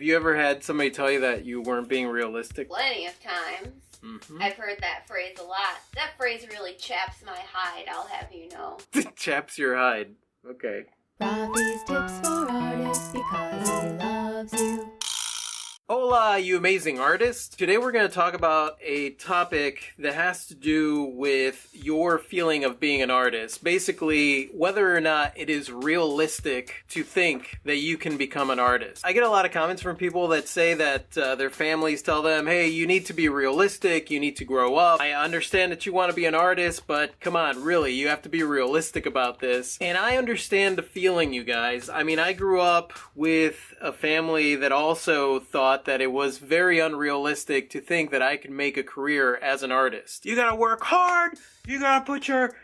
Have you ever had somebody tell you that you weren't being realistic? Plenty of times. I've heard that phrase a lot. That phrase really chaps my hide, I'll have you know. Chaps your hide. Okay. Rafi's tips for artists because he loves you. Hola, you amazing artist. Today we're going to talk about a topic that has to do with your feeling of being an artist. Basically, whether or not it is realistic to think that you can become an artist. I get a lot of comments from people that say that their families tell them, hey, you need to be realistic, you need to grow up. I understand that you want to be an artist, but come on, really, you have to be realistic about this. And I understand the feeling, you guys. I mean, I grew up with a family that also thought that it was very unrealistic to think that I could make a career as an artist. You gotta work hard, you gotta put your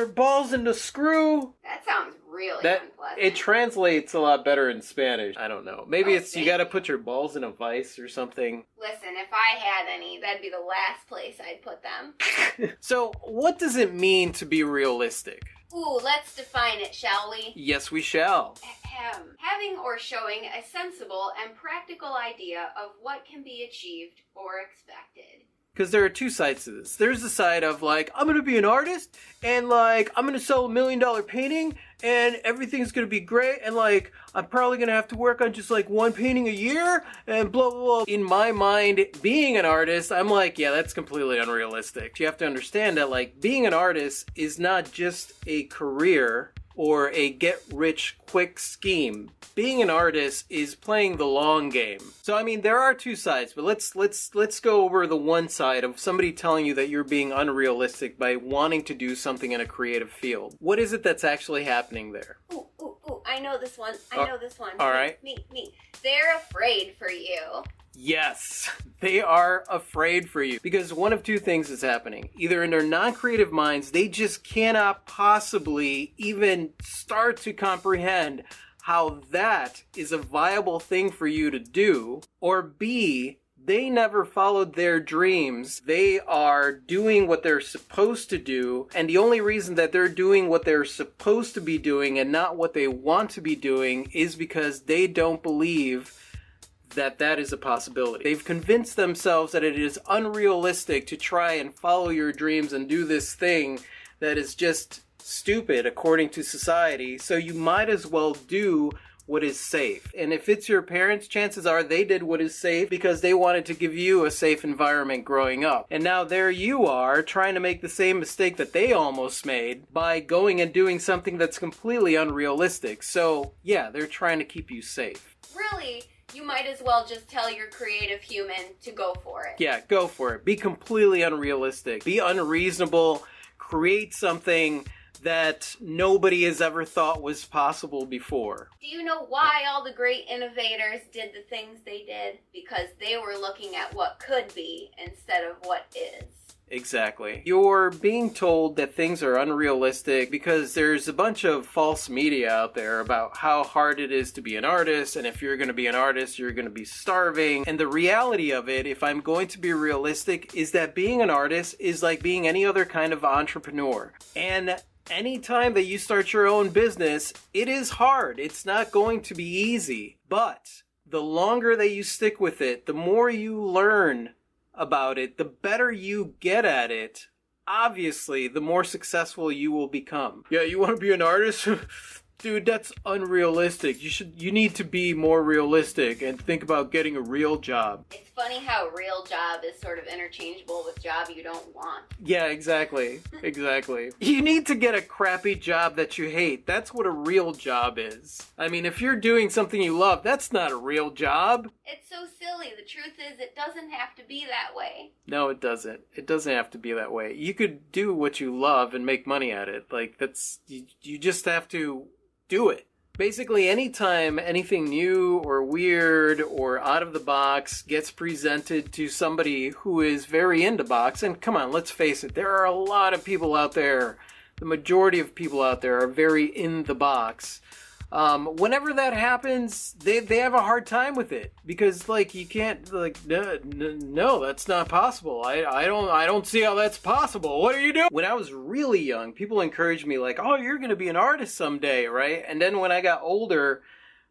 balls in the screw. That sounds really unpleasant. It translates a lot better in Spanish. I don't know. Maybe it's you gotta put your balls in a vice or something. Listen, if I had any, that'd be the last place I'd put them. So, what does it mean to be realistic? Ooh, let's define it, shall we? Yes, we shall. Having or showing a sensible and practical idea of what can be achieved or expected. Because there are two sides to this. There's the side of, like, I'm going to be an artist, and, like, I'm going to sell $1 million painting, and everything's going to be great, and, like, I'm probably going to have to work on just, like, one painting a year, and blah, blah, blah. In my mind, being an artist, I'm like, yeah, that's completely unrealistic. You have to understand that, like, being an artist is not just a career or a get-rich-quick scheme. Being an artist is playing the long game. So, I mean, there are two sides, but let's go over the one side of somebody telling you that you're being unrealistic by wanting to do something in a creative field. What is it that's actually happening there? Ooh, I know this one. I know this one. All right. Me. They're afraid for you. Yes, they are afraid for you because one of two things is happening. Either in their non-creative minds, they just cannot possibly even start to comprehend how that is a viable thing for you to do, or B, they never followed their dreams. They are doing what they're supposed to do, and the only reason that they're doing what they're supposed to be doing and not what they want to be doing is because they don't believe that is a possibility. They've convinced themselves that it is unrealistic to try and follow your dreams and do this thing that is just stupid according to society, so you might as well do what is safe. And if it's your parents, chances are they did what is safe because they wanted to give you a safe environment growing up. And now there you are trying to make the same mistake that they almost made by going and doing something that's completely unrealistic. So yeah, they're trying to keep you safe. Really? You might as well just tell your creative human to go for it. Yeah, go for it. Be completely unrealistic. Be unreasonable. Create something that nobody has ever thought was possible before. Do you know why all the great innovators did the things they did? Because they were looking at what could be instead of what is. Exactly. You're being told that things are unrealistic because there's a bunch of false media out there about how hard it is to be an artist, and if you're going to be an artist, you're going to be starving. And the reality of it, if I'm going to be realistic, is that being an artist is like being any other kind of entrepreneur. And anytime that you start your own business, it is hard. It's not going to be easy. But the longer that you stick with it, the more you learn about it, the better you get at it, obviously, the more successful you will become. Yeah, you want to be an artist? Dude, that's unrealistic. You need to be more realistic and think about getting a real job. It's funny how real job is sort of interchangeable with job you don't want. Yeah, exactly. Exactly. You need to get a crappy job that you hate. That's what a real job is. I mean, if you're doing something you love, that's not a real job. It's so silly. The truth is, it doesn't have to be that way. No, it doesn't. It doesn't have to be that way. You could do what you love and make money at it. Like, you just have to do it. Basically, anytime anything new or weird or out of the box gets presented to somebody who is very into box, and come on, let's face it, there are a lot of people out there, the majority of people out there are very in the box. Whenever that happens, they have a hard time with it because, like, you can't, like, no, that's not possible. I don't see how that's possible. What are you doing? When I was really young, people encouraged me, like, oh, you're going to be an artist someday, right? And then when I got older,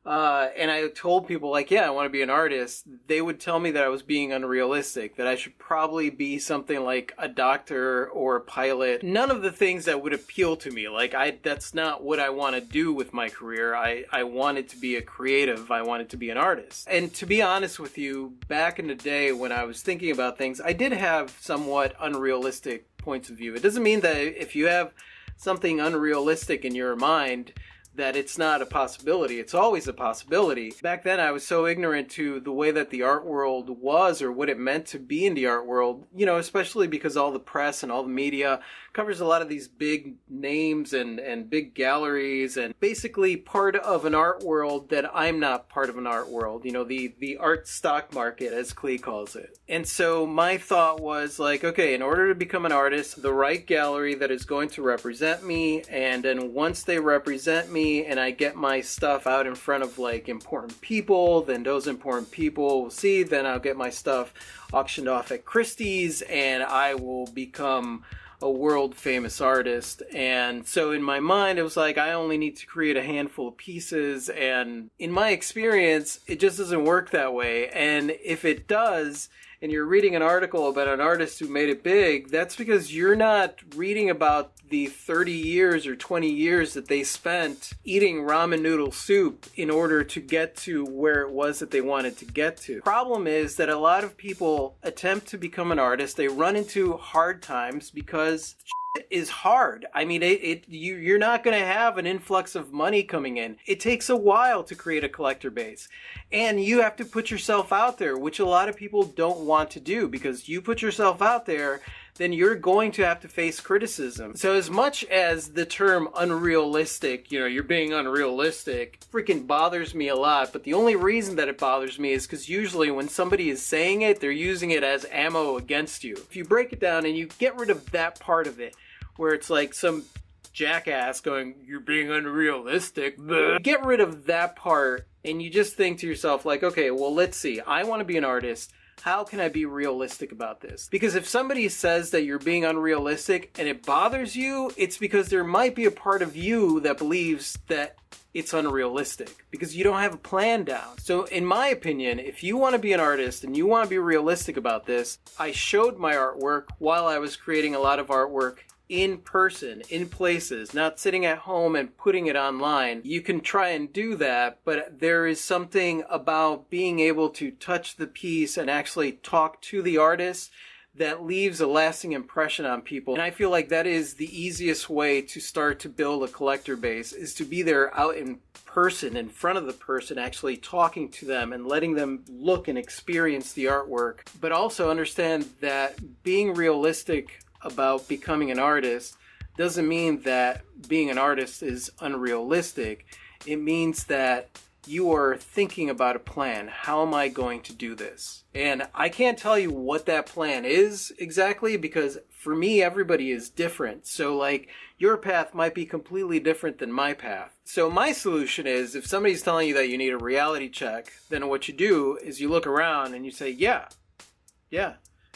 and I told people, like, yeah, I want to be an artist, they would tell me that I was being unrealistic, that I should probably be something like a doctor or a pilot. None of the things that would appeal to me. Like, that's not what I want to do with my career. I wanted to be a creative. I wanted to be an artist. And to be honest with you, back in the day when I was thinking about things, I did have somewhat unrealistic points of view. It doesn't mean that if you have something unrealistic in your mind, that it's not a possibility. It's always a possibility. Back then, I was so ignorant to the way that the art world was or what it meant to be in the art world, you know, especially because all the press and all the media covers a lot of these big names and big galleries and basically part of an art world that I'm not part of an art world, you know, the art stock market, as Klee calls it. And so my thought was like, okay, in order to become an artist, the right gallery that is going to represent me, and then once they represent me, and I get my stuff out in front of like important people, then those important people will see, then I'll get my stuff auctioned off at Christie's and I will become a world famous artist. And so in my mind, it was like, I only need to create a handful of pieces. And in my experience, it just doesn't work that way. And if it does, and you're reading an article about an artist who made it big, that's because you're not reading about the 30 years or 20 years that they spent eating ramen noodle soup in order to get to where it was that they wanted to get to. The problem is that a lot of people attempt to become an artist. They run into hard times because shit is hard. I mean, you're not going to have an influx of money coming in. It takes a while to create a collector base. And you have to put yourself out there, which a lot of people don't want to do, because you put yourself out there, then you're going to have to face criticism. So as much as the term unrealistic, you know, you're being unrealistic, freaking bothers me a lot. But the only reason that it bothers me is because usually when somebody is saying it, they're using it as ammo against you. If you break it down and you get rid of that part of it, where it's like some jackass going, you're being unrealistic, get rid of that part and you just think to yourself like, okay, well, let's see. I want to be an artist. How can I be realistic about this? Because if somebody says that you're being unrealistic and it bothers you, it's because there might be a part of you that believes that it's unrealistic because you don't have a plan down. So in my opinion, if you want to be an artist and you want to be realistic about this, I showed my artwork while I was creating a lot of artwork in person, in places, not sitting at home and putting it online. You can try and do that, but there is something about being able to touch the piece and actually talk to the artist that leaves a lasting impression on people. And I feel like that is the easiest way to start to build a collector base, is to be there out in person, in front of the person, actually talking to them and letting them look and experience the artwork. But also understand that being realistic about becoming an artist doesn't mean that being an artist is unrealistic. It means that you are thinking about a plan. How am I going to do this? And I can't tell you what that plan is exactly, because for me, everybody is different. So like, your path might be completely different than my path. So my solution is, if somebody's telling you that you need a reality check, then what you do is you look around and you say, yeah,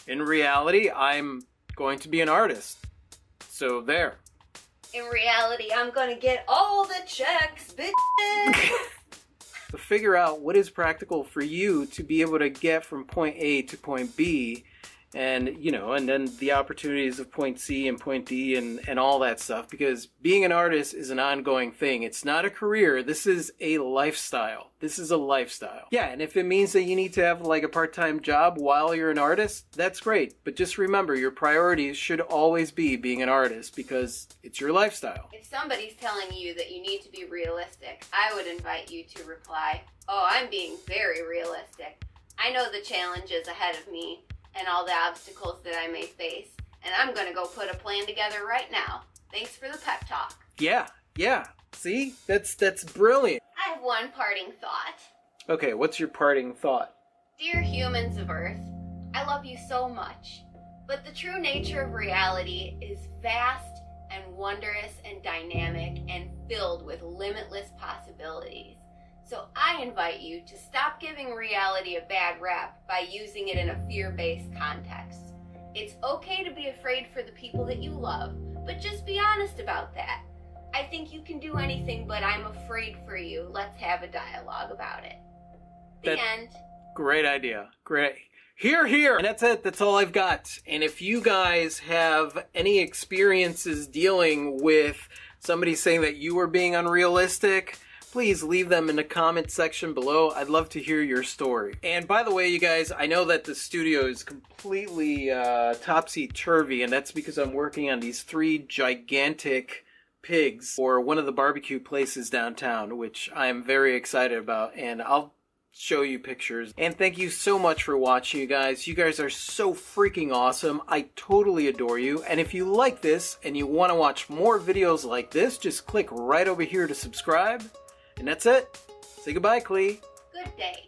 in reality, I'm going to be an artist. So there. In reality, I'm gonna get all the checks, bitches. But figure out what is practical for you to be able to get from point A to point B, and you know, and then the opportunities of point C and point D and all that stuff, because being an artist is an ongoing thing. It's not a career. This is a lifestyle. This is a lifestyle. Yeah, and if it means that you need to have like a part-time job while you're an artist, that's great. But just remember, your priorities should always be being an artist, because it's your lifestyle. If somebody's telling you that you need to be realistic, I would invite you to reply, oh, I'm being very realistic. I know the challenges ahead of me and all the obstacles that I may face, and I'm going to go put a plan together right now. Thanks for the pep talk. Yeah. See? That's brilliant. I have one parting thought. Okay, what's your parting thought? Dear humans of Earth, I love you so much, but the true nature of reality is vast and wondrous and dynamic and filled with limitless possibilities. So I invite you to stop giving reality a bad rap by using it in a fear-based context. It's okay to be afraid for the people that you love, but just be honest about that. I think you can do anything, but I'm afraid for you. Let's have a dialogue about it. The end. Great idea. Great. Here. And that's it. That's all I've got. And if you guys have any experiences dealing with somebody saying that you are being unrealistic, please leave them in the comment section below. I'd love to hear your story. And by the way, you guys, I know that the studio is completely topsy-turvy, and that's because I'm working on these 3 gigantic pigs for one of the barbecue places downtown, which I'm very excited about, and I'll show you pictures. And thank you so much for watching, you guys. You guys are so freaking awesome. I totally adore you. And if you like this and you want to watch more videos like this, just click right over here to subscribe. And that's it. Say goodbye, Klee. Good day.